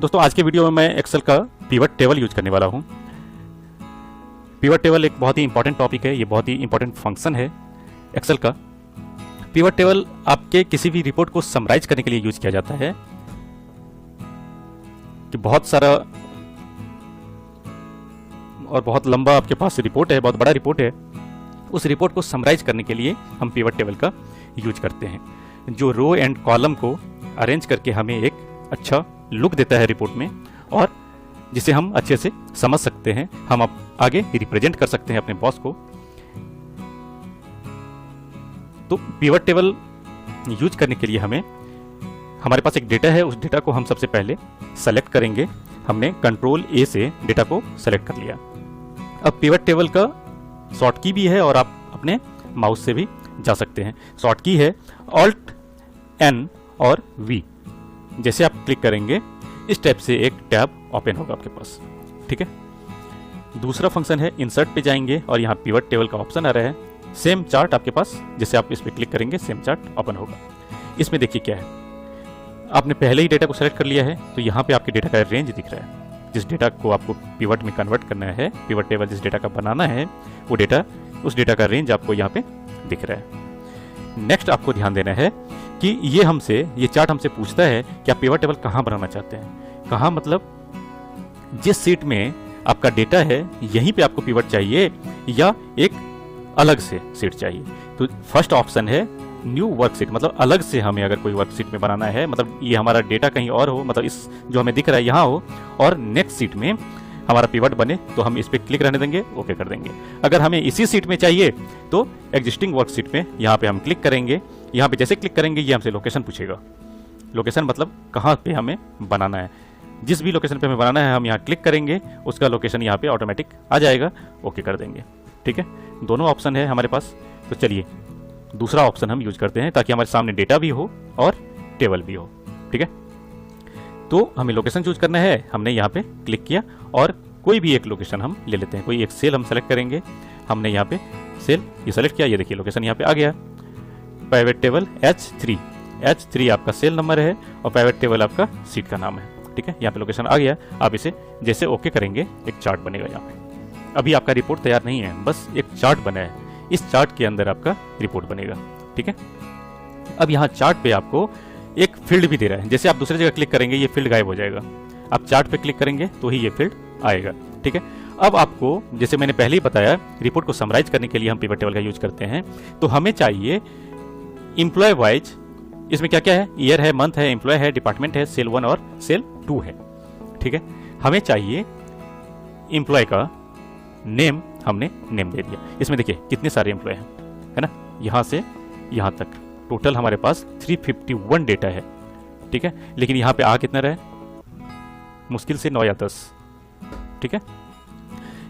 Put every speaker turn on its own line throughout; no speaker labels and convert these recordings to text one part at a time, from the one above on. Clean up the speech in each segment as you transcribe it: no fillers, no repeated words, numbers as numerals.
दोस्तों आज के वीडियो में मैं एक्सेल का पिवट टेबल यूज करने वाला हूं। पिवट टेबल एक बहुत ही इंपॉर्टेंट टॉपिक है, ये बहुत ही इंपॉर्टेंट फंक्शन है एक्सेल का। पिवट टेबल आपके किसी भी रिपोर्ट को समराइज करने के लिए यूज किया जाता है कि बहुत सारा और बहुत लंबा आपके पास रिपोर्ट है, बहुत बड़ा रिपोर्ट है, उस रिपोर्ट को समराइज करने के लिए हम पिवट टेबल का यूज करते हैं, जो रो एंड कॉलम को अरेंज करके हमें एक अच्छा लुक देता है रिपोर्ट में और जिसे हम अच्छे से समझ सकते हैं, हम आगे रिप्रेजेंट कर सकते हैं अपने बॉस को। तो पिवट टेबल यूज करने के लिए हमारे पास एक डेटा है, उस डेटा को हम सबसे पहले सेलेक्ट करेंगे। हमने कंट्रोल ए से डेटा को सेलेक्ट कर लिया। अब पिवट टेबल का शॉर्ट की भी है और आप अपने माउस से भी जा सकते हैं। शॉर्ट की है ऑल्ट एन और वी। जैसे आप क्लिक करेंगे इस टाइप से एक टैब ओपन होगा आपके पास, ठीक है। दूसरा फंक्शन है इंसर्ट पे जाएंगे और यहाँ पिवट टेबल का ऑप्शन आ रहा है। सेम चार्ट आपके पास, जैसे आप इस पे क्लिक करेंगे सेम चार्ट ओपन होगा। इसमें देखिए क्या है, आपने पहले ही डेटा को सेलेक्ट कर लिया है तो यहाँ पे आपके डेटा का रेंज दिख रहा है। जिस डेटा को आपको पिवट में कन्वर्ट करना है, पिवट टेबल जिस डेटा का बनाना है, वो डेटा, उस डेटा का रेंज आपको यहाँ पे दिख रहा है। नेक्स्ट आपको ध्यान देना है कि ये चार्ट हमसे पूछता है कि आप पिवट टेबल कहाँ बनाना चाहते हैं। कहाँ मतलब जिस सीट में आपका डेटा है यहीं पे आपको पिवट चाहिए या एक अलग से सीट चाहिए। तो फर्स्ट ऑप्शन है न्यू वर्कशीट, मतलब अलग से हमें अगर कोई वर्कशीट में बनाना है, मतलब ये हमारा डेटा कहीं और हो, मतलब इस जो हमें दिख रहा है यहाँ हो और नेक्स्ट सीट में हमारा पिवट बने, तो हम इस पर क्लिक रहने देंगे, ओके कर देंगे। अगर हमें इसी सीट में चाहिए तो एग्जिस्टिंग वर्कशीट में यहाँ पे हम क्लिक करेंगे। यहाँ पे जैसे क्लिक करेंगे ये हमसे लोकेशन पूछेगा। लोकेशन मतलब कहाँ पे हमें बनाना है। जिस भी लोकेशन पे हमें बनाना है हम यहाँ क्लिक करेंगे, उसका लोकेशन यहाँ पे ऑटोमेटिक आ जाएगा, ओके कर देंगे, ठीक है। दोनों ऑप्शन है हमारे पास। तो चलिए दूसरा ऑप्शन हम यूज करते हैं ताकि हमारे सामने डेटा भी हो और टेबल भी हो, ठीक है। तो हमें लोकेशन चूज करना है, हमने यहाँ पे क्लिक किया और कोई भी एक लोकेशन हम ले लेते हैं। कोई एक सेल हम सेलेक्ट करेंगे। हमने यहाँ पे सेल ये सेलेक्ट किया, ये देखिए लोकेशन यहाँ पे आ गया। पिवट टेबल H3 आपका सेल नंबर है और पिवट टेबल आपका सीट का नाम है, ठीक है। यहाँ पे लोकेशन आ गया। आप इसे जैसे ओके करेंगे एक चार्ट बनेगा यहाँ पे। अभी आपका रिपोर्ट तैयार नहीं है, बस एक चार्ट बना है। इस चार्ट के अंदर आपका रिपोर्ट बनेगा, ठीक है। अब यहाँ चार्ट पे आपको एक फील्ड भी दे रहा है। जैसे आप दूसरी जगह क्लिक करेंगे ये फील्ड गायब हो जाएगा। आप चार्ट पे क्लिक करेंगे तो ही ये फील्ड आएगा, ठीक है। अब आपको जैसे मैंने पहले ही बताया, रिपोर्ट को समराइज करने के लिए हम पिवट टेबल का यूज करते हैं। तो हमें चाहिए एम्प्लॉय वाइज, इसमें क्या क्या है, ईयर है, मंथ है, एम्प्लॉय है, डिपार्टमेंट है, सेल 1 और सेल 2 है, ठीक है। हमें चाहिए एम्प्लॉय का नेम, हमने नेम दे दिया। इसमें देखिए कितने सारे एम्प्लॉय हैं, है ना, यहाँ से यहाँ तक टोटल हमारे पास 351 डेटा है, ठीक है। लेकिन यहाँ पे आ कितना रहे, मुश्किल से 9 या 10, ठीक है।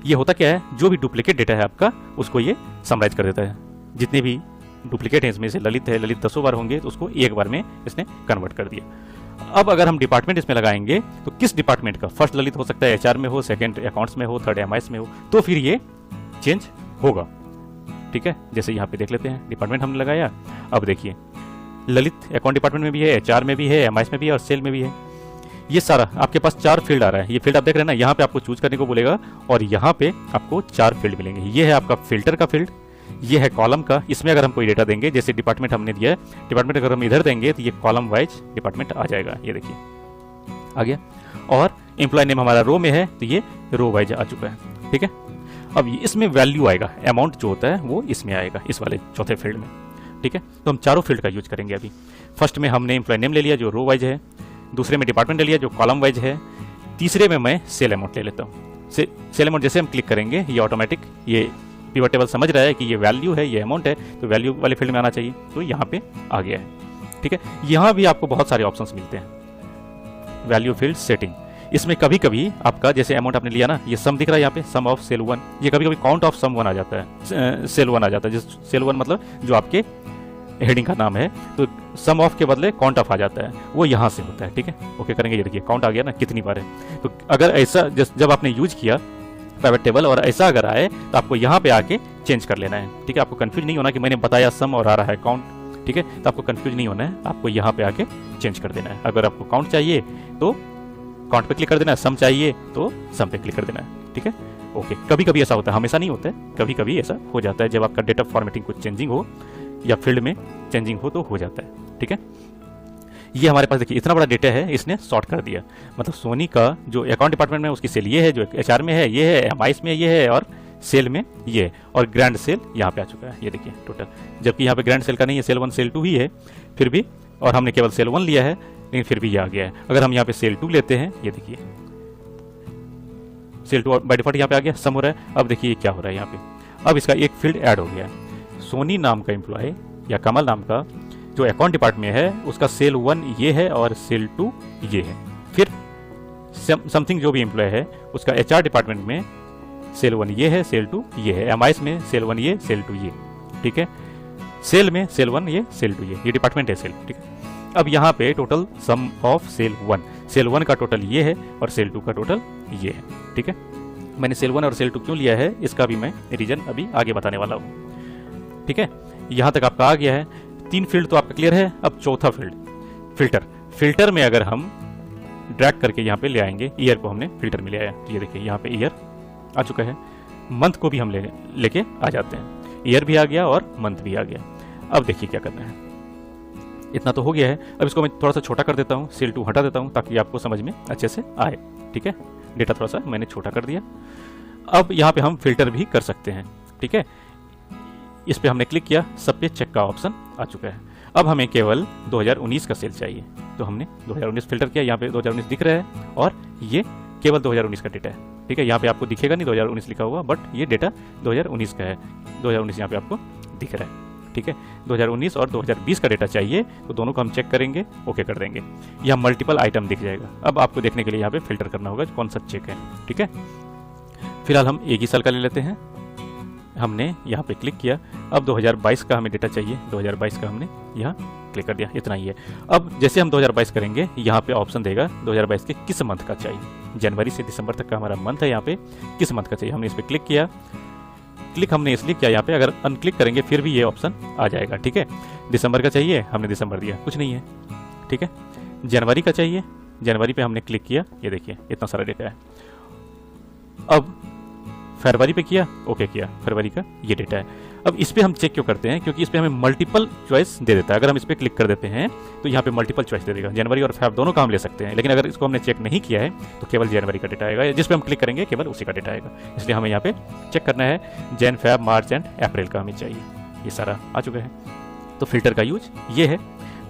ये होता क्या है, जो भी डुप्लीकेट डेटा है आपका उसको ये समराइज कर देता है। जितने भी डुप्लीकेट हैं इसमें से ललित है, ललित 10 बार होंगे तो उसको एक बार में इसने कन्वर्ट कर दिया। अब अगर हम डिपार्टमेंट इसमें लगाएंगे तो किस डिपार्टमेंट का, फर्स्ट ललित हो सकता है एचआर में हो, सेकंड अकाउंट्स में हो, थर्ड एमआईएस में हो, तो फिर ये चेंज होगा, ठीक है। जैसे यहाँ पे देख लेते हैं, डिपार्टमेंट हमने लगाया। अब देखिए ललित अकाउंट डिपार्टमेंट में भी है, एचआर में भी है, एमआईएस में भी है और सेल में भी है। ये सारा आपके पास 4 फील्ड आ रहा है। ये फील्ड आप देख रहे हैं ना, यहाँ पे आपको चूज करने को बोलेगा और यहाँ पे आपको 4 फील्ड मिलेंगे। ये है आपका फिल्टर का फील्ड, ये है कॉलम का। इसमें अगर हम कोई डेटा देंगे, जैसे डिपार्टमेंट हमने दिया है, डिपार्टमेंट अगर हम इधर देंगे तो ये कॉलम वाइज डिपार्टमेंट आ जाएगा, ये देखिए आ गया। और एम्प्लॉय नेम हमारा रो में है तो ये रो वाइज आ चुका है, ठीक है। अब इसमें वैल्यू आएगा, अमाउंट जो होता है वो इसमें आएगा, इस वाले चौथे फील्ड में, ठीक है। तो हम चारों फील्ड का यूज करेंगे अभी। फर्स्ट में हमने एम्प्लॉय नेम ले लिया जो रो वाइज है, दूसरे में डिपार्टमेंट ले लिया जो कॉलम वाइज है, तीसरे में मैं सेल अमाउंट ले लेता हूँ। सेल अमाउंट जैसे हम क्लिक करेंगे ये ऑटोमेटिक ये पिवट टेबल समझ रहा है कि ये वैल्यू है, ये अमाउंट है, तो वैल्यू वाले फील्ड में आना चाहिए, तो यहाँ पे आ गया है, ठीक है। यहाँ भी आपको बहुत सारे ऑप्शंस मिलते हैं। वैल्यू फील्ड सेटिंग, इसमें कभी कभी आपका जैसे अमाउंट आपने लिया ना, ये सम दिख रहा है यहाँ पे, सम ऑफ सेल 1, ये कभी कभी काउंट ऑफ सम 1 आ जाता है, सेल 1 आ जाता है। जिस सेल 1 मतलब जो आपके हेडिंग का नाम है, तो सम ऑफ के बदले काउंट ऑफ आ जाता है, वो यहाँ से होता है, ठीक है। ओके करेंगे, ये देखिए काउंट आ गया ना कितनी बार है। तो अगर ऐसा जब आपने यूज किया पिवट टेबल और ऐसा अगर आए तो आपको यहाँ पे आके चेंज कर लेना है, ठीक है। आपको कंफ्यूज नहीं होना कि मैंने बताया सम और आ रहा है काउंट, ठीक है। तो आपको कंफ्यूज नहीं होना है, आपको यहाँ पे आके चेंज कर देना है। अगर आपको काउंट चाहिए तो काउंट पे क्लिक कर देना है, सम चाहिए तो सम पे क्लिक कर देना है, ठीक है। ओके, कभी कभी ऐसा होता है, हमेशा नहीं होता है, कभी कभी ऐसा हो जाता है, जब आपका डेटा फॉर्मेटिंग कुछ चेंजिंग हो या फील्ड में चेंजिंग हो तो हो जाता है, ठीक है। ये हमारे पास देखिए इतना बड़ा डेटा है, इसने सॉर्ट कर दिया, मतलब सोनी का जो अकाउंट डिपार्टमेंट में उसकी सेल ये है, जो एचआर में है ये है, एमआईएस में ये है, और सेल में ये है, और ग्रैंड सेल यहाँ पे आ चुका है, ये देखिए टोटल, जबकि यहाँ पे ग्रैंड सेल का नहीं है, सेल 1 सेल 2 ही है फिर भी, और हमने केवल सेल 1 लिया है लेकिन फिर भी ये आ गया है। अगर हम यहाँ पे सेल 2 लेते हैं, ये देखिए सेल 2 बाय डिफॉल्ट यहाँ पे आ गया, सम हो रहा है। अब देखिए क्या हो रहा है यहाँ पे, अब इसका एक फील्ड ऐड हो गया है, सोनी नाम का एम्प्लॉय या कमल नाम का जो अकाउंट डिपार्टमेंट में है उसका सेल 1 ये है और सेल 2 ये है। फिर समथिंग जो भी एम्प्लॉय है उसका एचआर डिपार्टमेंट में सेल 1 ये है, सेल 2 ये है, एमआईएस में सेल 1 ये, सेल 2 ये, ठीक है। सेल में सेल 1 ये, सेल 2 ये डिपार्टमेंट है सेल, ठीक है। अब यहाँ पे टोटल सम ऑफ सेल 1 का टोटल ये है और सेल 2 का टोटल ये है, ठीक है। मैंने सेल 1 और सेल 2 क्यों लिया है इसका भी मैं रीजन अभी आगे बताने वाला हूँ, ठीक है। यहाँ तक आपका आ गया है, 3 फील्ड तो आपका क्लियर है। अब चौथा फील्ड फिल्टर में अगर हम ड्रैग करके यहाँ पे ले आएंगे, ईयर को हमने फिल्टर में ले आया, ये देखिए यहाँ पे ईयर आ चुका है, मंथ को भी हम लेके आ जाते हैं, ईयर भी आ गया और मंथ भी आ गया। अब देखिए क्या करना है, इतना तो हो गया है। अब इसको मैं थोड़ा सा छोटा कर देता हूँ, सेल 2 हटा देता हूँ ताकि आपको समझ में अच्छे से आए, ठीक है। डेटा थोड़ा सा मैंने छोटा कर दिया। अब यहाँ पे हम फिल्टर भी कर सकते हैं, ठीक है। इस पे हमने क्लिक किया, सब पे चेक का ऑप्शन आ चुका है। अब हमें केवल 2019 का सेल चाहिए, तो हमने 2019 फिल्टर किया, यहाँ पे 2019 दिख रहा है और ये केवल 2019 का डेटा है, ठीक है। यहाँ पे आपको दिखेगा नहीं 2019 लिखा हुआ, बट ये डेटा 2019 का है, 2019 यहाँ पे आपको दिख रहा है, ठीक है। 2019 और 2020 का डेटा चाहिए तो दोनों को हम चेक करेंगे, ओके कर देंगे। यहाँ मल्टीपल आइटम दिख जाएगा। अब आपको देखने के लिए यहाँ पे फिल्टर करना होगा कौन सा चेक है, ठीक है। फिलहाल हम एक ही साल का ले लेते हैं, हमने यहाँ पे क्लिक किया। अब 2022 का हमें डेटा चाहिए, 2022 का हमने यहाँ क्लिक कर दिया, इतना ही है। अब जैसे हम 2022 करेंगे, यहाँ पे ऑप्शन देगा 2022 के किस मंथ का चाहिए, जनवरी से दिसंबर तक का हमारा मंथ है, यहाँ पे किस मंथ का चाहिए, हमने इस पर क्लिक किया। क्लिक हमने इसलिए किया, यहाँ पे अगर अनक्लिक करेंगे फिर भी ये ऑप्शन आ जाएगा, ठीक है। दिसंबर का चाहिए, हमने दिसंबर दिया, कुछ नहीं है, ठीक है। जनवरी का चाहिए, जनवरी पे हमने क्लिक किया, ये देखिए इतना सारा डेटा है। अब फरवरी पे किया, ओके किया, फरवरी का ये डेटा है। अब इस पे हम चेक क्यों करते हैं, क्योंकि इस पे हमें मल्टीपल चॉइस दे देता है। अगर हम इस पे क्लिक कर देते हैं तो यहाँ पे मल्टीपल चॉइस दे देगा, जनवरी और फेब दोनों का हम ले सकते हैं। लेकिन अगर इसको हमने चेक नहीं किया है तो केवल जनवरी का डेटा आएगा, जिस पे हम क्लिक करेंगे केवल उसी का डेटा आएगा। इसलिए हमें यहाँ पे चेक करना है, Jain, Feb, March and April का हमें चाहिए, ये सारा आ चुका है। तो फिल्टर का यूज ये है,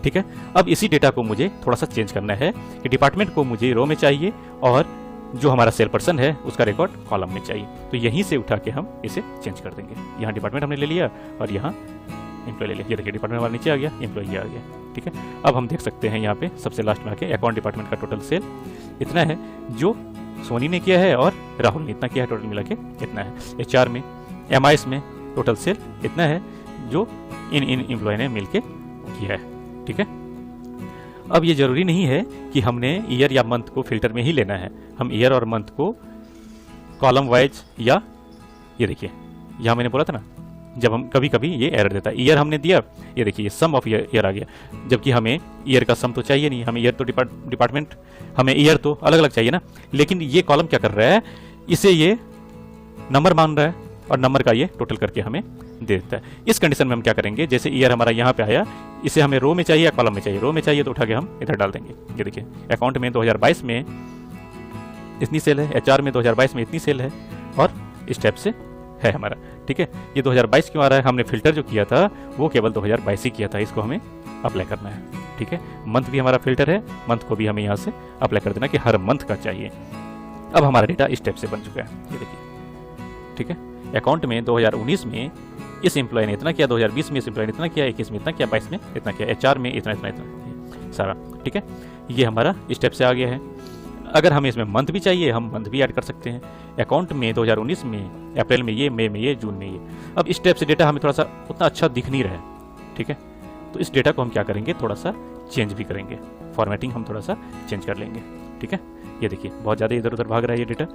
ठीक है। अब इसी डेटा को मुझे थोड़ा सा चेंज करना है कि डिपार्टमेंट को मुझे रो में चाहिए और जो हमारा सेल पर्सन है उसका रिकॉर्ड कॉलम में चाहिए। तो यहीं से उठा के हम इसे चेंज कर देंगे। यहाँ डिपार्टमेंट हमने ले लिया और यहाँ एम्प्लॉय ले लिया, ये देखिए डिपार्टमेंट हमारा नीचे आ गया, एम्प्लॉय ये आ गया, ठीक है। अब हम देख सकते हैं यहाँ पे सबसे लास्ट में आके अकाउंट डिपार्टमेंट का टोटल सेल इतना है जो सोनी ने किया है और राहुल ने इतना किया है, टोटल मिला के इतना है। एचआर में, एमआईएस में टोटल सेल इतना है जो इन एम्प्लॉय ने मिल के किया है, ठीक है। अब ये जरूरी नहीं है कि हमने ईयर या मंथ को फिल्टर में ही लेना है, हम ईयर और मंथ को कॉलम वाइज, या ये देखिए यहाँ मैंने बोला था ना, जब हम कभी कभी ये एरर देता है, ईयर हमने दिया, ये देखिए सम ऑफ ईयर आ गया, जबकि हमें ईयर का सम तो चाहिए नहीं, हमें ईयर तो डिपार्टमेंट, हमें ईयर तो अलग अलग चाहिए ना। लेकिन ये कॉलम क्या कर रहा है, इसे ये नंबर मान रहा है और नंबर का ये टोटल करके हमें दे देता है। इस कंडीशन में हम क्या करेंगे, जैसे ईयर हमारा यहाँ पे आया, इसे हमें रो में चाहिए या कॉलम में चाहिए, रो में चाहिए तो उठा के हम इधर डाल देंगे। ये देखिए अकाउंट में 2022 में इतनी सेल है, एचआर में 2022 में इतनी सेल है, और इस टाइप से है हमारा, ठीक है। ये 2022 क्यों आ रहा है, हमने फिल्टर जो किया था वो केवल 2022 ही किया था, इसको हमें अप्लाई करना है, ठीक है। मंथ भी हमारा फिल्टर है, मंथ को भी हमें यहाँ से अप्लाई कर देना कि हर मंथ का चाहिए। अब हमारा डेटा इस टाइप से बन चुका है, ये देखिए, ठीक है। अकाउंट में 2019 में इस एम्प्लॉय ने इतना किया, 2020 में इस एम्प्लॉय ने इतना किया, 21 में इतना किया, 22 में इतना किया, एचआर में इतना इतना इतना सारा, ठीक है। ये हमारा स्टेप से आ गया है। अगर हमें इसमें मंथ भी चाहिए, हम मंथ भी ऐड कर सकते हैं। अकाउंट में 2019 में अप्रैल में ये, मई में ये, जून में ये। अब इस टाइप से डेटा हमें थोड़ा सा उतना अच्छा दिख नहीं रहा है, ठीक है। तो इस डेटा को हम क्या करेंगे, थोड़ा सा चेंज भी करेंगे, फॉर्मेटिंग हम थोड़ा सा चेंज कर लेंगे, ठीक है। ये देखिए बहुत ज़्यादा इधर उधर भाग रहा है ये डेटा,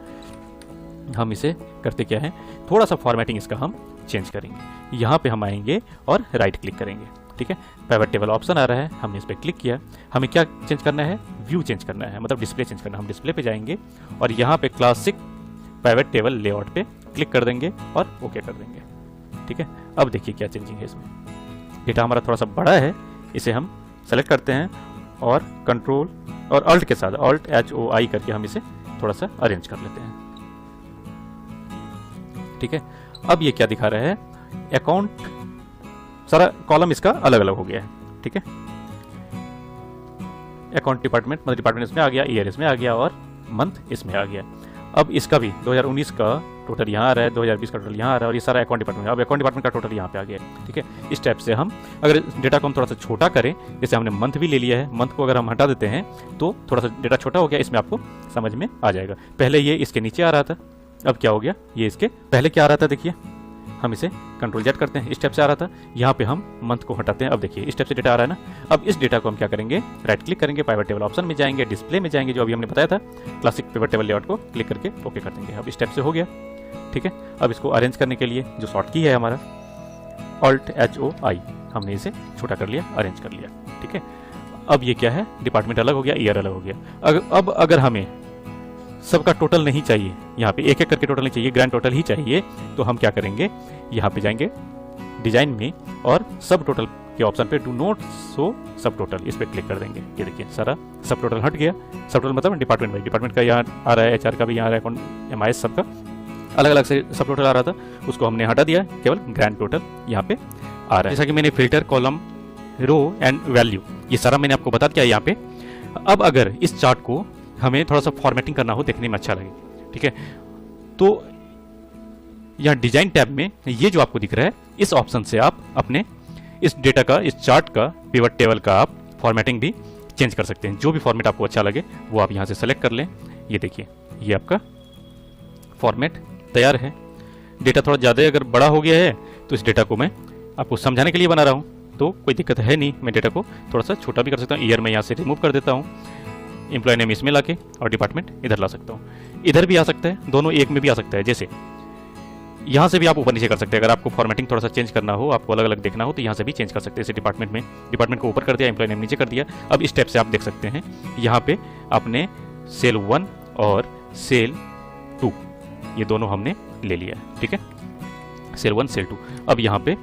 हम इसे करते क्या है, थोड़ा सा फॉर्मेटिंग इसका हम चेंज करेंगे। यहाँ पे हम आएंगे और राइट क्लिक करेंगे, ठीक है। पिवट टेबल ऑप्शन आ रहा है, हमने इस पर क्लिक किया। हमें क्या चेंज करना है, व्यू चेंज करना है, मतलब डिस्प्ले चेंज करना है। हम डिस्प्ले पे जाएंगे और यहाँ पे क्लासिक पिवट टेबल लेआउट पे क्लिक कर देंगे और ओके कर देंगे। ठीक है, अब देखिए क्या चेंजिंग है इसमें। डेटा हमारा थोड़ा सा बड़ा है, इसे हम सेलेक्ट करते हैं और कंट्रोल और अल्ट के साथ Alt-H-O-I करके हम इसे थोड़ा सा अरेंज कर लेते हैं। ठीक है, अब ये क्या दिखा रहा है, अकाउंट, सारा कॉलम इसका अलग अलग हो गया है। ठीक है, अकाउंट डिपार्टमेंट, मतलब डिपार्टमेंट इसमें आ गया, ईयर इसमें आ गया और मंथ इसमें आ गया। अब इसका भी 2019 का टोटल यहाँ आ रहा है, 2020 का टोटल यहाँ आ रहा है और ये सारा अकाउंट डिपार्टमेंट, अब अकाउंट डिपार्टमेंट का टोटल यहाँ पे आ गया है। ठीक है, इस टाइप से हम अगर डेटा को हम थोड़ा सा छोटा करें, जैसे हमने मंथ भी ले लिया है, मंथ को अगर हम हटा देते हैं तो थोड़ा सा डेटा छोटा हो गया, इसमें आपको समझ में आ जाएगा। पहले ये इसके नीचे आ रहा था, अब क्या हो गया, ये इसके पहले क्या आ रहा था, देखिए हम इसे कंट्रोल जेड करते हैं, इस टाइप से आ रहा था, यहाँ पे हम मंथ को हटाते हैं, अब देखिए इस टाइप से डेटा आ रहा है ना। अब इस डेटा को हम क्या करेंगे, राइट क्लिक करेंगे, पिवट टेबल ऑप्शन में जाएंगे, डिस्प्ले में जाएंगे, जो अभी हमने बताया था, क्लासिक पिवट टेबल लेआउट को क्लिक करके ओके कर देंगे। अब इस टाइप से हो गया। ठीक है, अब इसको अरेंज करने के लिए जो शॉर्ट की है हमारा Alt-H-O-I, हमने इसे छोटा कर लिया, अरेंज कर लिया। ठीक है, अब ये क्या है, डिपार्टमेंट अलग हो गया, ईयर अलग हो गया। अब अगर हमें सबका टोटल नहीं चाहिए, यहाँ पे एक एक करके टोटल नहीं चाहिए, ग्रैंड टोटल ही चाहिए, तो हम क्या करेंगे, यहाँ पे जाएंगे डिजाइन में और सब टोटल के ऑप्शन पे डू नॉट शो सब टोटल, इस पे क्लिक कर देंगे। ये देखिए सारा सब टोटल हट गया। सब टोटल मतलब डिपार्टमेंट वाइज, डिपार्टमेंट का यहाँ आ रहा है, HR का भी यहाँ आ रहा है, अकाउंट MIS सबका अलग अलग से सब टोटल आ रहा था, उसको हमने हटा दिया, केवल ग्रैंड टोटल यहाँ पे आ रहा है। जैसा कि मैंने filter, column, row and value, ये सारा मैंने आपको बता दिया यहाँ पे। अब अगर इस चार्ट को हमें थोड़ा सा फॉर्मेटिंग करना हो, देखने में अच्छा लगे, ठीक है, तो यहाँ डिजाइन टैब में ये जो आपको दिख रहा है, इस ऑप्शन से आप अपने इस डेटा का, इस चार्ट का, पिवट टेबल का आप फॉर्मेटिंग भी चेंज कर सकते हैं। जो भी फॉर्मेट आपको अच्छा लगे वो आप यहाँ से सेलेक्ट कर लें। ये देखिए, ये आपका फॉर्मेट तैयार है। डेटा थोड़ा ज़्यादा अगर बड़ा हो गया है तो इस डेटा को मैं आपको समझाने के लिए बना रहा हूँ, तो कोई दिक्कत है नहीं, मैं डेटा को थोड़ा सा छोटा भी कर सकता हूँ। ईयर में यहाँ से रिमूव कर देता हूँ, एम्प्लॉय नेम इसमें लाके और डिपार्टमेंट इधर ला सकता हूँ। इधर भी आ सकता है, दोनों एक में भी आ सकता है। जैसे यहाँ से भी आप ऊपर नीचे कर सकते हैं, अगर आपको फॉर्मेटिंग थोड़ा सा चेंज करना हो, आपको अलग अलग देखना हो, तो यहाँ से भी चेंज कर सकते हैं। जैसे डिपार्टमेंट में, डिपार्टमेंट को ऊपर कर दिया, एम्प्लॉय नेम नीचे कर दिया। अब इस स्टेप से आप देख सकते हैं, यहाँ पे आपने सेल 1 और सेल 2 ये दोनों हमने ले लिया है। ठीक है, सेल 1 सेल 2। अब यहाँ पे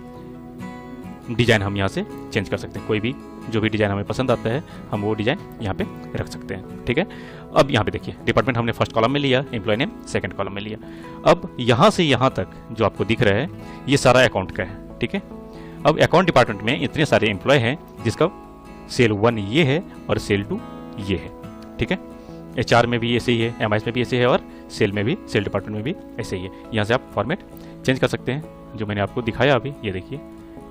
डिजाइन हम यहाँ से चेंज कर सकते हैं, कोई भी जो भी डिजाइन हमें पसंद आता है हम वो डिजाइन यहाँ पे रख सकते हैं। ठीक है, अब यहाँ पे देखिए, डिपार्टमेंट हमने फर्स्ट कॉलम में लिया, एम्प्लॉय नेम सेकंड कॉलम में लिया। अब यहाँ से यहाँ तक जो आपको दिख रहा है ये सारा अकाउंट का है। ठीक है, अब अकाउंट डिपार्टमेंट में इतने सारे एम्प्लॉय हैं, जिसका सेल 1 ये है और सेल 2 ये है। ठीक है, HR में भी ऐसे ही है, MIS में भी ऐसे है और सेल में भी, सेल डिपार्टमेंट में भी ऐसे ही है। यहाँ से आप फॉर्मेट चेंज कर सकते हैं, जो मैंने आपको दिखाया अभी। ये देखिए,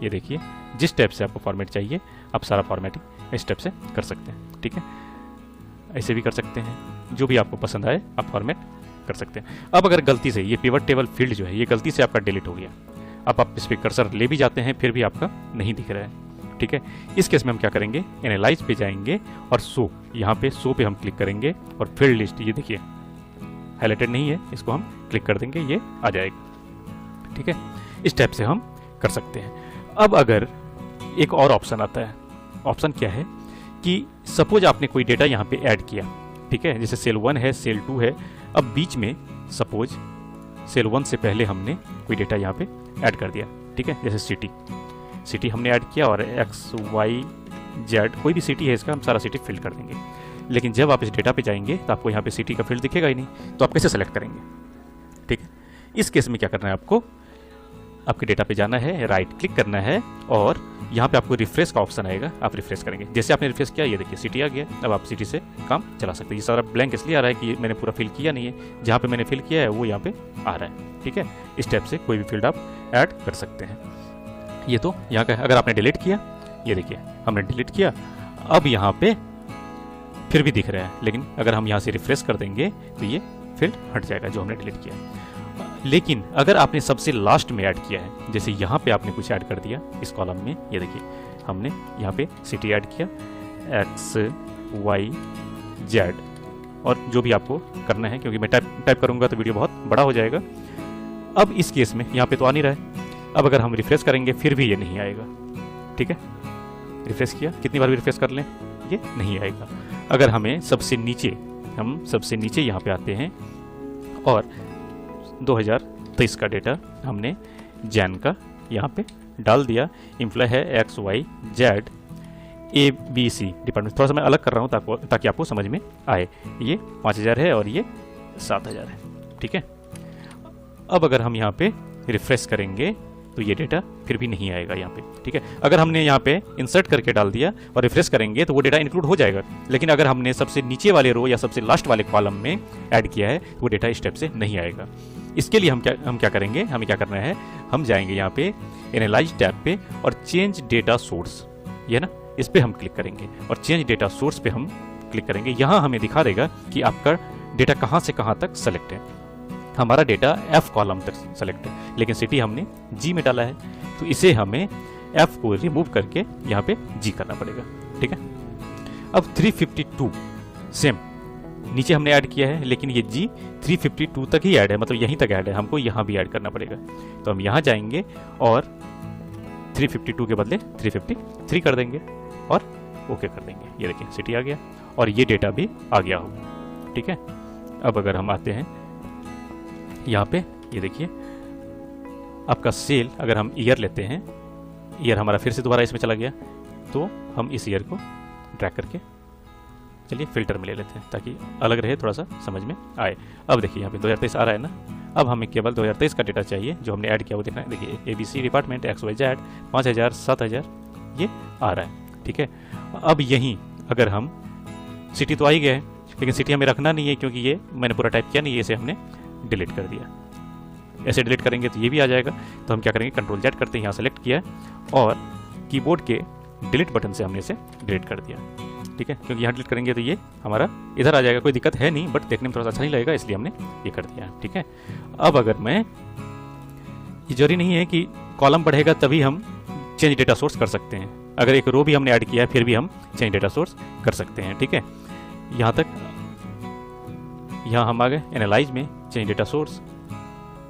ये देखिए, जिस टाइप से आपको फॉर्मेट चाहिए आप सारा फॉर्मेटिंग इस टाइप से कर सकते हैं। ठीक है, ऐसे भी कर सकते हैं, जो भी आपको पसंद आए आप फॉर्मेट कर सकते हैं। अब अगर गलती से ये पिवट टेबल फील्ड जो है ये गलती से आपका डिलीट हो गया, अब आप इस पर कर्सर ले भी जाते हैं फिर भी आपका नहीं दिख रहा है। ठीक है, इस केस में हम क्या करेंगे, एनालाइज पे जाएंगे और शो, यहाँ पे शो पे हम क्लिक करेंगे और फील्ड लिस्ट, ये देखिए हाईलाइटेड नहीं है, इसको हम क्लिक कर देंगे, ये आ जाएगा। ठीक है, इस टाइप से हम कर सकते हैं। अब अगर एक और ऑप्शन आता है, ऑप्शन क्या है कि सपोज आपने कोई डेटा यहाँ पे ऐड किया, ठीक है, जैसे सेल 1 है, सेल 2 है, अब बीच में सपोज सेल 1 से पहले हमने कोई डेटा यहाँ पे ऐड कर दिया। ठीक है, जैसे सिटी हमने ऐड किया और XYZ कोई भी सिटी है इसका हम सारा सिटी फिल कर देंगे। लेकिन जब आप इस डेटा पे जाएंगे तो आपको यहाँ पे सिटी का फील्ड दिखेगा ही नहीं, तो आप कैसे सेलेक्ट करेंगे। ठीक है, इस केस में क्या करना है, आपको आपके डेटा पे जाना है, राइट क्लिक करना है और यहाँ पे आपको रिफ्रेश का ऑप्शन आएगा, आप रिफ्रेश करेंगे। जैसे आपने रिफ्रेश किया, ये देखिए सिटी आ गया, अब आप सिटी से काम चला सकते हैं। ये सारा ब्लैंक इसलिए आ रहा है कि मैंने पूरा फिल किया नहीं है, जहाँ पे मैंने फिल किया है वो यहाँ पे आ रहा है। ठीक है, इस टाइप से कोई भी फील्ड आप ऐड कर सकते हैं। ये तो यहाँ का है। अगर आपने डिलीट किया, ये देखिए हमने डिलीट किया, अब यहाँ पे फिर भी दिख रहा है, लेकिन अगर हम यहाँ से रिफ्रेश कर देंगे तो ये फील्ड हट जाएगा जो हमने डिलीट किया। लेकिन अगर आपने सबसे लास्ट में ऐड किया है, जैसे यहाँ पे आपने कुछ ऐड कर दिया इस कॉलम में, ये देखिए हमने यहाँ पे सिटी ऐड किया, XYZ और जो भी आपको करना है, क्योंकि मैं टाइप करूँगा तो वीडियो बहुत बड़ा हो जाएगा। अब इस केस में यहाँ पे तो आ नहीं रहा है, अब अगर हम रिफ्रेश करेंगे फिर भी ये नहीं आएगा। ठीक है, रिफ्रेश किया, कितनी बार भी रिफ्रेश कर लें ये नहीं आएगा। अगर हमें सबसे नीचे, हम सबसे नीचे यहाँ पे आते हैं और 2023 का डेटा हमने जैन का यहाँ पे डाल दिया। एम्प्लॉय है XYZ ABC डिपार्टमेंट। थोड़ा सा मैं अलग कर रहा हूँ ताकि आपको समझ में आए। ये 5000 है और ये 7000 है, ठीक है। अब अगर हम यहाँ पे रिफ्रेश करेंगे तो ये डेटा फिर भी नहीं आएगा यहाँ पे, ठीक है। अगर हमने यहाँ पे इंसर्ट करके डाल दिया और रिफ्रेश करेंगे तो वो डेटा इंक्लूड हो जाएगा, लेकिन अगर हमने सबसे नीचे वाले रो या सबसे लास्ट वाले कॉलम में ऐड किया है तो वो डेटा इस स्टेप से नहीं आएगा। इसके लिए हम क्या करेंगे, हमें क्या करना है, हम जाएंगे यहाँ पे एनालाइज टैब पे और चेंज डेटा सोर्स, ये ना, इस पे हम क्लिक करेंगे और चेंज डेटा सोर्स पे हम क्लिक करेंगे। यहाँ हमें दिखा देगा कि आपका डेटा कहाँ से कहाँ तक सेलेक्ट है। हमारा डेटा F कॉलम तक सेलेक्ट है, लेकिन सिटी हमने G में डाला है, तो इसे हमें F को रिमूव करके यहाँ पे G करना पड़ेगा, ठीक है। अब 352 सेम नीचे हमने ऐड किया है, लेकिन ये G 352 तक ही ऐड है, मतलब यहीं तक ऐड है, हमको यहाँ भी ऐड करना पड़ेगा। तो हम यहाँ जाएंगे और 352 के बदले 353 कर देंगे और ओके कर देंगे। ये देखिए सिटी आ गया और ये डेटा भी आ गया होगा, ठीक है। अब अगर हम आते हैं यहाँ पे, ये देखिए आपका सेल, अगर हम ईयर लेते हैं, ईयर हमारा फिर से दोबारा इसमें चला गया, तो हम इस ईयर को ड्रैग करके चलिए फिल्टर में ले लेते हैं ताकि अलग रहे, थोड़ा सा समझ में आए। अब देखिए यहाँ पे 2023 आ रहा है ना। अब हमें केवल 2023 का डेटा चाहिए जो हमने ऐड किया वो देखना है। देखिए ABC डिपार्टमेंट XYZ 5000 7000 ये आ रहा है, ठीक है। अब यहीं अगर हम सिटी तो आ ही गए, लेकिन सिटी हमें रखना नहीं है क्योंकि ये मैंने पूरा टाइप किया नहीं है, इसे हमने डिलीट कर दिया। ऐसे डिलीट करेंगे तो ये भी आ जाएगा। तो हम क्या करेंगे, Ctrl Z करते हैं, यहाँ सेलेक्ट किया और कीबोर्ड के डिलीट बटन से हमने इसे डिलीट कर दिया, ठीक है। क्योंकि यहाँ डिलीट करेंगे तो ये हमारा इधर आ जाएगा, कोई दिक्कत है नहीं, बट देखने में थोड़ा सा अच्छा नहीं लगेगा, इसलिए हमने ये कर दिया, ठीक है। अब अगर मैं, ये जरूरी नहीं है कि कॉलम बढ़ेगा तभी हम चेंज डेटा सोर्स कर सकते हैं। अगर एक रो भी हमने ऐड किया है फिर भी हम चेंज डेटा सोर्स कर सकते हैं, ठीक है। यहाँ तक, यहाँ हम आ गए एनालाइज में, चेंज डेटा सोर्स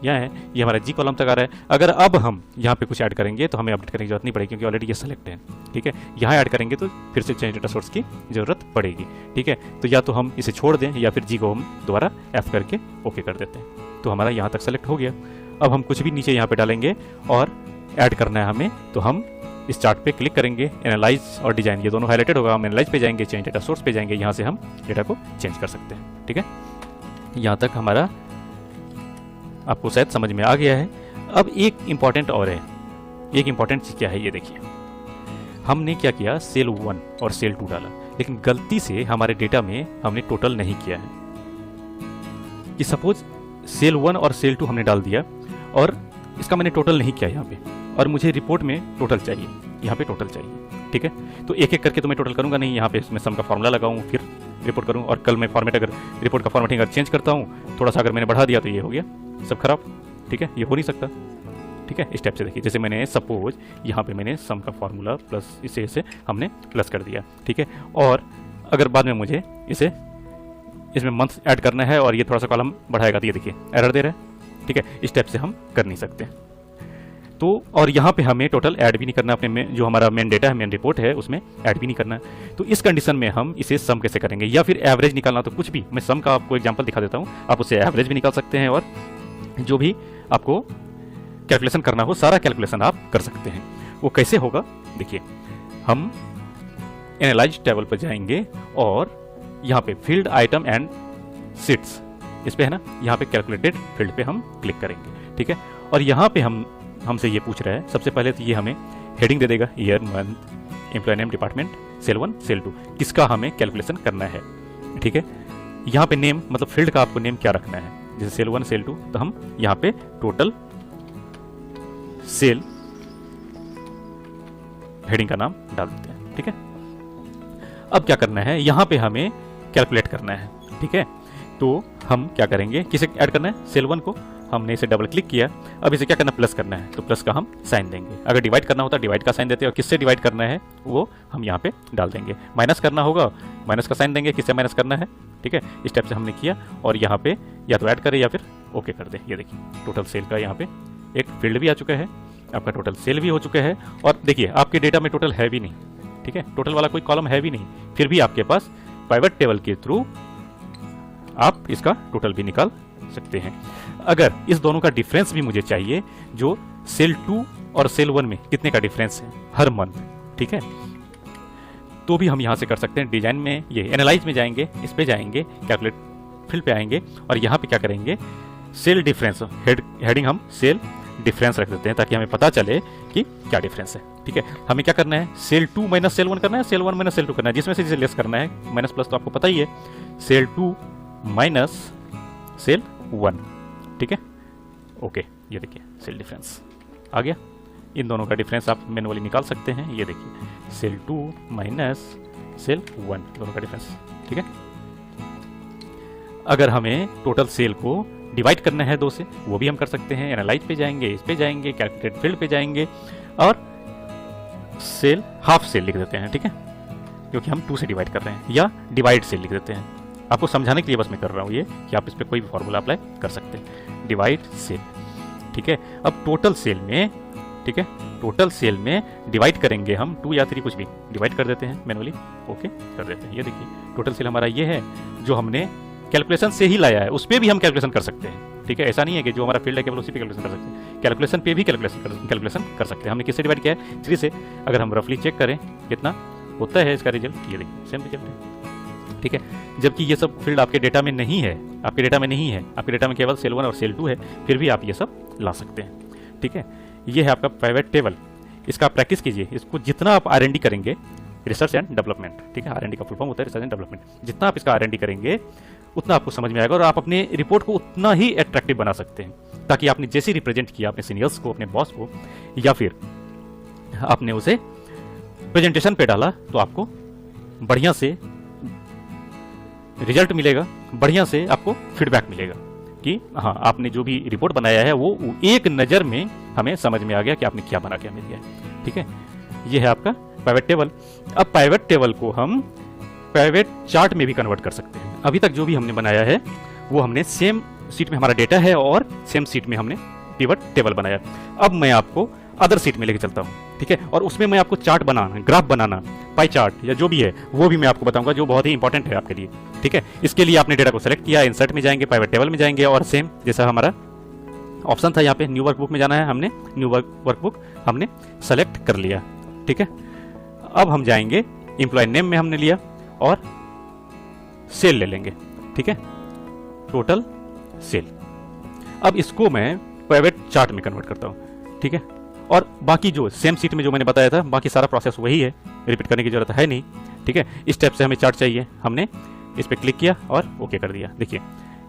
यहाँ है, ये हमारा G कॉलम तक आ रहा है। अगर अब हम यहाँ पे कुछ ऐड करेंगे तो हमें अपडेट करने की जरूरत नहीं पड़ेगी क्योंकि ऑलरेडी ये सेलेक्ट है, ठीक है। यहाँ ऐड करेंगे तो फिर से चेंज डेटा सोर्स की जरूरत पड़ेगी, ठीक है। तो या तो हम इसे छोड़ दें या फिर G को हम दोबारा F करके ओके कर देते हैं। तो हमारा यहाँ तक सेलेक्ट हो गया। अब हम कुछ भी नीचे यहाँ पे डालेंगे और ऐड करना है हमें, तो हम इस चार्ट पे क्लिक करेंगे, एनालाइज और डिजाइन ये दोनों हाईलाइटेड होगा, हम एनालाइज पे जाएंगे, चेंज डेटा सोर्स पे जाएंगे, यहाँ से हम डेटा को चेंज कर सकते हैं, ठीक है। यहाँ तक हमारा आपको शायद समझ में आ गया है। अब एक इंपॉर्टेंट और है, एक इंपॉर्टेंट चीज क्या है, ये देखिए हमने क्या किया, सेल 1 और सेल 2 डाला, लेकिन गलती से हमारे डेटा में हमने टोटल नहीं किया है। कि सपोज सेल 1 और सेल 2 हमने डाल दिया और इसका मैंने टोटल नहीं किया यहाँ पे, और मुझे रिपोर्ट में टोटल चाहिए, यहाँ पे टोटल चाहिए, ठीक है। तो एक एक करके तो मैं टोटल करूंगा नहीं, यहाँ पे इसमें सम का फॉर्मूला लगाऊं फिर रिपोर्ट करूं, और कल मैं फॉर्मेट, अगर रिपोर्ट का फॉर्मेटिंग अगर चेंज करता हूँ थोड़ा सा, अगर मैंने बढ़ा दिया तो ये हो गया सब खराब, ठीक है। ये हो नहीं सकता, ठीक है। स्टेप से देखिए, जैसे मैंने सपोज यहाँ पे मैंने सम का फॉर्मूला प्लस इसे हमने प्लस कर दिया, ठीक है। और अगर बाद में मुझे इसमें मंथ ऐड करना है और ये थोड़ा सा कॉलम बढ़ाएगा तो ये देखिए एरर दे रहा है, ठीक है। इस स्टेप से हम कर नहीं सकते। तो और यहाँ पे हमें टोटल ऐड भी नहीं करना, अपने में जो हमारा मेन डेटा है, मेन रिपोर्ट है, उसमें ऐड भी नहीं करना। तो इस कंडीशन में हम इसे सम कैसे करेंगे, या फिर एवरेज निकालना, तो कुछ भी, मैं सम का आपको एग्जांपल दिखा देता हूँ, आप उससे एवरेज भी निकाल सकते हैं और जो भी आपको कैलकुलेशन करना हो सारा कैलकुलेशन आप कर सकते हैं। वो कैसे होगा देखिए, हम एनालाइज टेबल पर जाएंगे और यहाँ पे फील्ड आइटम एंड सीट्स इस पे है ना, यहाँ पे कैलकुलेटेड फील्ड पे हम क्लिक करेंगे, ठीक है। और यहाँ पे हमसे ये पूछ रहा है, सबसे पहले तो ये हमें हेडिंग दे देगा, year, month, employee name, department, cell 1 cell 2, किसका हमें कैलकुलेशन करना है, ठीक है। यहाँ पे नेम, मतलब फील्ड का आपको नेम क्या रखना है, जैसे सेल 1 सेल 2, तो हम यहाँ पे टोटल सेल हेडिंग का नाम डाल देते हैं, ठीक है। अब क्या करना है, यहाँ पे हमें कैलकुलेट करना है, ठीक है। तो हम क्या करेंगे, किसे ऐड करना है, सेल 1 को, हमने इसे डबल क्लिक किया। अब इसे क्या करना, प्लस करना है, तो प्लस का हम साइन देंगे। अगर डिवाइड करना होता है डिवाइड का साइन देते हैं, और किससे डिवाइड करना है वो हम यहाँ पे डाल देंगे। माइनस करना होगा माइनस का साइन देंगे, किससे माइनस करना है, ठीक है। इस टाइप से हमने किया और यहाँ पे या तो ऐड करें या फिर ओके कर दे। ये देखिए टोटल सेल का यहाँ पे एक फील्ड भी आ चुका है, आपका टोटल सेल भी हो चुका है, और देखिए आपके डेटा में टोटल है भी नहीं, ठीक है, टोटल वाला कोई कॉलम है भी नहीं, फिर भी आपके पास पाइवट टेबल के थ्रू आप इसका टोटल भी निकाल सकते हैं। अगर इस दोनों का डिफरेंस भी मुझे चाहिए, जो सेल 2 और सेल 1 में कितने का डिफरेंस है हर मंथ, ठीक है, तो भी हम यहां से कर सकते हैं। डिजाइन में ये एनालाइज में जाएंगे, इस पे जाएंगे, कैलकुलेट फील्ड पे आएंगे और यहाँ पे क्या करेंगे, सेल डिफरेंस, हेडिंग हम सेल डिफरेंस रख देते हैं ताकि हमें पता चले कि क्या डिफरेंस है। ठीक है, हमें क्या करना है, सेल 2 माइनस सेल 1 करना है, सेल 1 माइनस सेल 2 करना है, जिसमें से जिसे लेस करना है, माइनस प्लस तो आपको पता ही है, सेल 2 माइनस सेल 1। ठीक है, ओके, ये देखिए सेल डिफरेंस आ गया। इन दोनों का डिफरेंस आप मैनुअली निकाल सकते हैं। ये देखिए सेल 2 माइनस सेल 1, दोनों का डिफरेंस। ठीक है, अगर हमें टोटल सेल को डिवाइड करना है 2 से, वो भी हम कर सकते हैं। एनालाइज पे जाएंगे, इस पे जाएंगे, कैलकुलेट फील्ड पे जाएंगे और सेल हाफ सेल लिख देते हैं। ठीक है, क्योंकि हम 2 से डिवाइड कर रहे हैं, या डिवाइड सेल लिख देते हैं। आपको समझाने के लिए बस मैं कर रहा हूँ ये, कि आप इस पे कोई भी फॉर्मूला अप्लाई कर सकते हैं, डिवाइड सेल। ठीक है, अब टोटल सेल में, ठीक है, टोटल सेल में डिवाइड करेंगे हम 2 या 3, कुछ भी डिवाइड कर देते हैं मैनुअली, ओके कर देते हैं। ये देखिए टोटल सेल हमारा ये है, जो हमने कैलकुलेशन से ही लाया है, उस पर भी हम कैलकुलेशन कर सकते हैं। ठीक है, ऐसा नहीं है कि जो हमारा फील्ड है केवल उसी पे कैलकुलेशन कर सकते हैं, कैलकुलेशन पे भी कैलकुलेशन कर सकते हैं। हमने किससे डिवाइड किया है, 3 से। अगर हम रफली चेक करें कितना होता है इसका रिजल्ट, ये देखिए सेम रिजल्ट है। ठीक है, जबकि ये सब फील्ड आपके डेटा में नहीं है, आपके डेटा में नहीं है, आपके डेटा में केवल सेल 1 और सेल 2 है, फिर भी आप ये सब ला सकते हैं। ठीक है, ये है आपका पाइवट टेबल। इसका प्रैक्टिस कीजिए, इसको जितना आप R&D करेंगे, रिसर्च एंड डेवलपमेंट, ठीक है, R&D का फुल फॉर्म होता है रिसर्च एंड डेवलपमेंट, जितना आप इसका R&D करेंगे उतना आपको समझ में आएगा और आप अपने रिपोर्ट को उतना ही अट्रैक्टिव बना सकते हैं, ताकि आपने जैसे रिप्रेजेंट किया अपने सीनियर्स को, अपने बॉस को, या फिर आपने उसे प्रेजेंटेशन पे डाला, तो आपको बढ़िया से रिजल्ट मिलेगा, बढ़िया से आपको फीडबैक मिलेगा कि हाँ आपने जो भी रिपोर्ट बनाया है वो एक नज़र में हमें समझ में आ गया कि आपने क्या बना के हमें दिया है। ठीक है, ये है आपका पाइवट टेबल। अब पाइवट टेबल को हम पाइवट चार्ट में भी कन्वर्ट कर सकते हैं। अभी तक जो भी हमने बनाया है वो हमने सेम सीट में हमारा डेटा है और सेम सीट में हमने पिवट टेबल बनाया। अब मैं आपको अदर सीट में लेके चलता हूँ, ठीक है, और उसमें मैं आपको चार्ट बनाना, ग्राफ बनाना, पाई चार्ट या जो भी है वो भी मैं आपको बताऊंगा, जो बहुत ही इंपॉर्टेंट है आपके लिए। ठीक है, इसके लिए आपने डेटा को सेलेक्ट किया, इंसर्ट में जाएंगे, पाइवट टेबल में जाएंगे और सेम जैसा हमारा ऑप्शन था यहाँ पे न्यू वर्कबुक में जाना है, हमने न्यू वर्कबुक हमने सेलेक्ट कर लिया। ठीक है, अब हम जाएंगे, एम्प्लॉय नेम में हमने लिया और सेल ले लेंगे। ठीक है, टोटल सेल। अब इसको मैं पाइवट चार्ट में कन्वर्ट करता हूँ। ठीक है, और बाकी जो सेम सीट में जो मैंने बताया था, बाकी सारा प्रोसेस वही है, रिपीट करने की जरूरत है नहीं। ठीक है, इस स्टेप से हमें चार्ट चाहिए, हमने इस पर क्लिक किया और ओके कर दिया। देखिए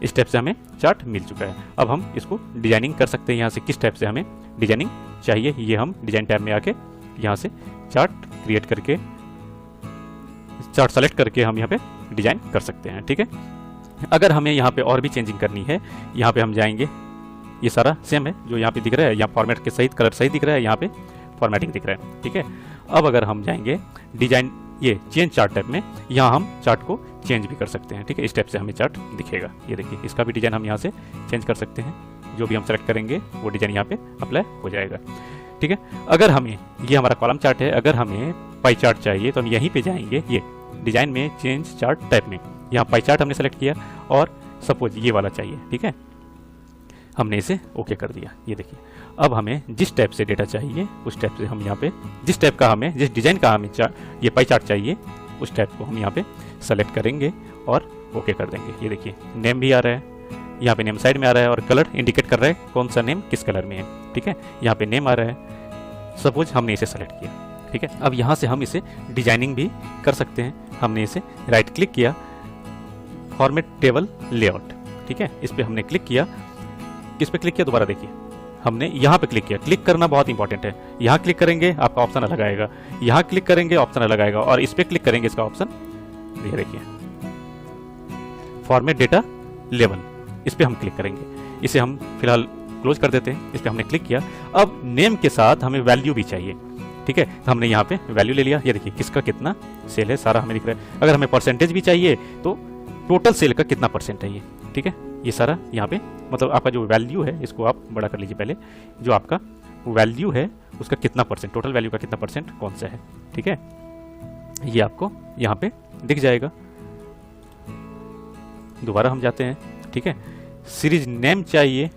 इस स्टेप से हमें चार्ट मिल चुका है। अब हम इसको डिजाइनिंग कर सकते हैं, यहाँ से किस टाइप से हमें डिजाइनिंग चाहिए, ये हम डिजाइन टैब में आके यहाँ से चार्ट क्रिएट करके, चार्ट सेलेक्ट करके हम यहाँ पे डिजाइन कर सकते हैं। ठीक है, अगर हमें यहाँ पे और भी चेंजिंग करनी है, यहाँ पे हम जाएंगे, ये सारा सेम है जो यहाँ पे दिख रहा है, यहाँ फॉर्मेट के सहित कलर सही दिख रहा है, यहाँ पे फॉर्मेटिंग दिख रहा है। ठीक है, अब अगर हम जाएंगे डिजाइन, ये चेंज चार्ट टाइप में, यहाँ हम चार्ट को चेंज भी कर सकते हैं। ठीक है, इस टाइप से हमें चार्ट दिखेगा। ये देखिए इसका भी डिजाइन हम यहाँ से चेंज कर सकते हैं, जो भी हम सेलेक्ट करेंगे वो डिजाइन यहाँ पे अप्लाई हो जाएगा। ठीक है, अगर हमें, ये हमारा कॉलम चार्ट है, अगर हमें पाई चार्ट चाहिए तो हम यहीं पे जाएंगे, ये डिजाइन में चेंज चार्ट टाइप में, यहाँ पाई चार्ट हमने सेलेक्ट किया और सपोज ये वाला चाहिए। ठीक है, हमने इसे ओके कर दिया। ये देखिए अब हमें जिस टाइप से डेटा चाहिए उस टाइप से हम यहाँ पे, जिस टाइप का हमें, जिस डिजाइन का हमें ये पाई चार्ट चाहिए उस टाइप को हम यहाँ पे सेलेक्ट करेंगे और ओके कर देंगे। ये देखिए नेम भी आ रहा है, यहाँ पे नेम साइड में आ रहा है और कलर इंडिकेट कर रहा है कौन सा नेम किस कलर में है। ठीक है, यहाँ पे नेम आ रहा है, सपोज हमने इसे सेलेक्ट किया। ठीक है, अब यहाँ से हम इसे डिजाइनिंग भी कर सकते हैं। हमने इसे राइट क्लिक किया, फॉर्मेट टेबल लेआउट। ठीक है, इस पर हमने क्लिक किया, किस पे क्लिक किया दोबारा देखिए, हमने यहाँ पे क्लिक किया। क्लिक करना बहुत इंपॉर्टेंट है, यहाँ क्लिक करेंगे आपका ऑप्शन अलग आएगा, यहाँ क्लिक करेंगे ऑप्शन अलग आएगा, और इस पे क्लिक करेंगे इसका ऑप्शन, ये देखिए फॉर्मेट डेटा लेवल, इस पे हम क्लिक करेंगे। इसे हम फिलहाल क्लोज कर देते हैं, इस पे हमने क्लिक किया। अब नेम के साथ हमें वैल्यू भी चाहिए। ठीक है, तो हमने यहाँ पे वैल्यू ले लिया। ये देखिए किसका कितना सेल है सारा हमें दिख रहा है। अगर हमें परसेंटेज भी चाहिए तो टोटल सेल का कितना परसेंट है ये। ठीक है, ये सारा यहाँ पे, मतलब आपका जो वैल्यू है, इसको आप बड़ा कर लीजिए पहले, जो आपका वैल्यू है उसका कितना परसेंट, टोटल वैल्यू का कितना परसेंट कौन सा है। ठीक है, ये आपको यहाँ पे दिख जाएगा। दोबारा हम जाते हैं, ठीक है। सीरीज नेम चाहिए,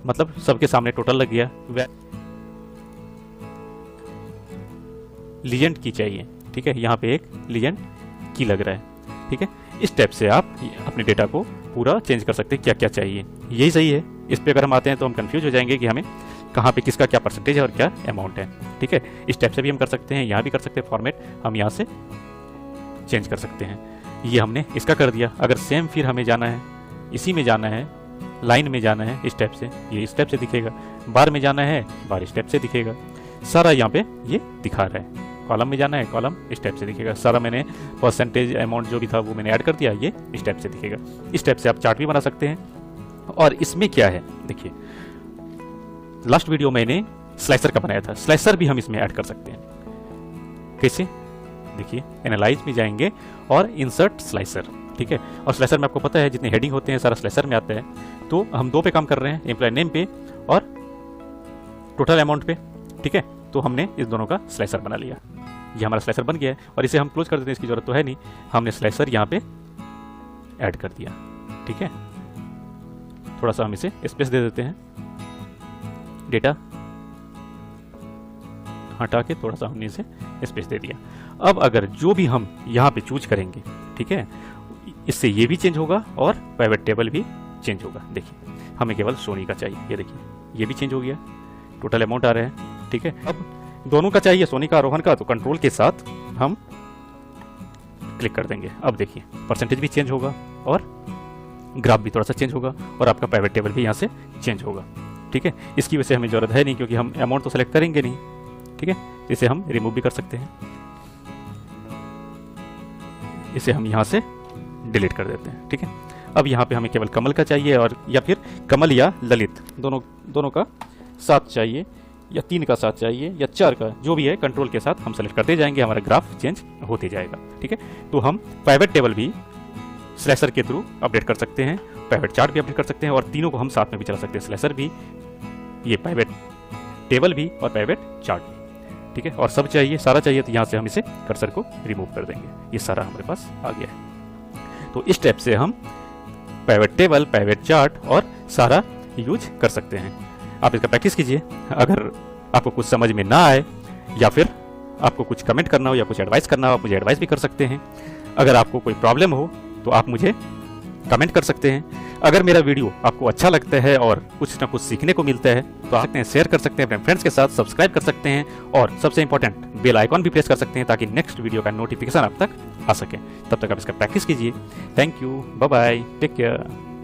मतलब सबके सामने टोटल लग गया। लीजेंड की चाहिए, ठीक है, यहाँ पे एक लीजेंड की लग रहा है, ठीक है। इस टाइप से आप अपने डेटा को पूरा चेंज कर सकते हैं, क्या क्या चाहिए, यही सही है। इस पे अगर हम आते हैं तो हम कंफ्यूज हो जाएंगे कि हमें कहाँ पे किसका क्या परसेंटेज है और क्या अमाउंट है, ठीक है। इस टाइप से भी हम कर सकते हैं, यहाँ भी कर सकते हैं, फॉर्मेट हम यहाँ से चेंज कर सकते हैं। ये हमने इसका कर दिया। अगर सेम फिर हमें जाना है, इसी में जाना है, लाइन में जाना है, इस टाइप से, ये इस टाइप से दिखेगा। बार में जाना है, बार इस टाइप से दिखेगा। सारा यहाँ पे ये दिखा रहा है। कॉलम में जाना है, कॉलम इस टाइप से दिखेगा। सारा मैंने परसेंटेज अमाउंट जो भी था वो मैंने ऐड कर दिया, ये इस टाइप से दिखेगा। इस टाइप से आप चार्ट भी बना सकते हैं। और इसमें क्या है देखिए, लास्ट वीडियो मैंने स्लाइसर का बनाया था, स्लाइसर भी हम इसमें ऐड कर सकते हैं। कैसे देखिए, एनालाइज में जाएंगे और इंसर्ट स्लाइसर, ठीक है। और स्लाइसर में आपको पता है जितने हेडिंग होते हैं सारा स्लाइसर में आता है। तो हम दो पे काम कर रहे हैं, एम्प्लॉय नेम पे और टोटल अमाउंट पे, ठीक है। तो हमने इस दोनों का स्लाइसर बना लिया। ये हमारा स्लाइसर बन गया है और इसे हम क्लोज कर देते हैं, इसकी जरूरत तो है नहीं। हमने स्लाइसर यहाँ पे ऐड कर दिया, ठीक है। थोड़ा सा हम इसे स्पेस दे देते हैं, डेटा हटा के थोड़ा सा हमने इसे स्पेस दे दिया। अब अगर जो भी हम यहाँ पे चूज करेंगे, ठीक है, इससे ये भी चेंज होगा और प्राइवेट टेबल भी चेंज होगा। देखिए, हमें केवल सोनी का चाहिए, ये देखिए ये भी चेंज हो गया, टोटल अमाउंट आ रहा है, ठीक है। अब दोनों का चाहिए, सोनी का, रोहन का, तो कंट्रोल के साथ हम क्लिक कर देंगे। अब देखिए परसेंटेज भी चेंज होगा और ग्राफ भी थोड़ा सा चेंज होगा और आपका प्राइवेट टेबल भी यहाँ से चेंज होगा, ठीक है। इसकी वजह से हमें जरूरत है नहीं, क्योंकि हम अमाउंट तो सेलेक्ट करेंगे नहीं, ठीक है। इसे हम रिमूव भी कर सकते हैं, इसे हम यहाँ से डिलीट कर देते हैं, ठीक है। अब यहाँ पे हमें केवल कमल का चाहिए, और या फिर कमल या ललित, दोनों का साथ चाहिए, या 3 का साथ चाहिए, या 4 का, जो भी है कंट्रोल के साथ हम सेलेक्ट करते जाएंगे, हमारा ग्राफ चेंज होते जाएगा, ठीक है। तो हम प्राइवेट टेबल भी स्लाइसर के थ्रू अपडेट कर सकते हैं, प्राइवेट चार्ट भी अपडेट कर सकते हैं, और तीनों को हम साथ में भी चला सकते हैं, स्लाइसर भी, ये प्राइवेट टेबल भी और प्राइवेट चार्ट भी, ठीक है। और सब चाहिए, सारा चाहिए, तो यहाँ से हम इसे कर्सर को रिमूव कर देंगे, ये सारा हमारे पास आ गया है। तो इस स्टेप से हम प्राइवेट टेबल, प्राइवेट चार्ट और सारा यूज कर सकते हैं। आप इसका प्रैक्टिस कीजिए। अगर आपको कुछ समझ में ना आए, या फिर आपको कुछ कमेंट करना हो या कुछ एडवाइस करना हो, आप मुझे एडवाइस भी कर सकते हैं। अगर आपको कोई प्रॉब्लम हो तो आप मुझे कमेंट कर सकते हैं। अगर मेरा वीडियो आपको अच्छा लगता है और कुछ ना कुछ सीखने को मिलता है तो आप शेयर कर सकते हैं अपने फ्रेंड्स के साथ, सब्सक्राइब कर सकते हैं, और सबसे इंपॉर्टेंट बेल आइकॉन भी प्रेस कर सकते हैं, ताकि नेक्स्ट वीडियो का नोटिफिकेशन आप तक आ सके। तब तक आप इसका प्रैक्टिस कीजिए। Thank you, bye bye, take care.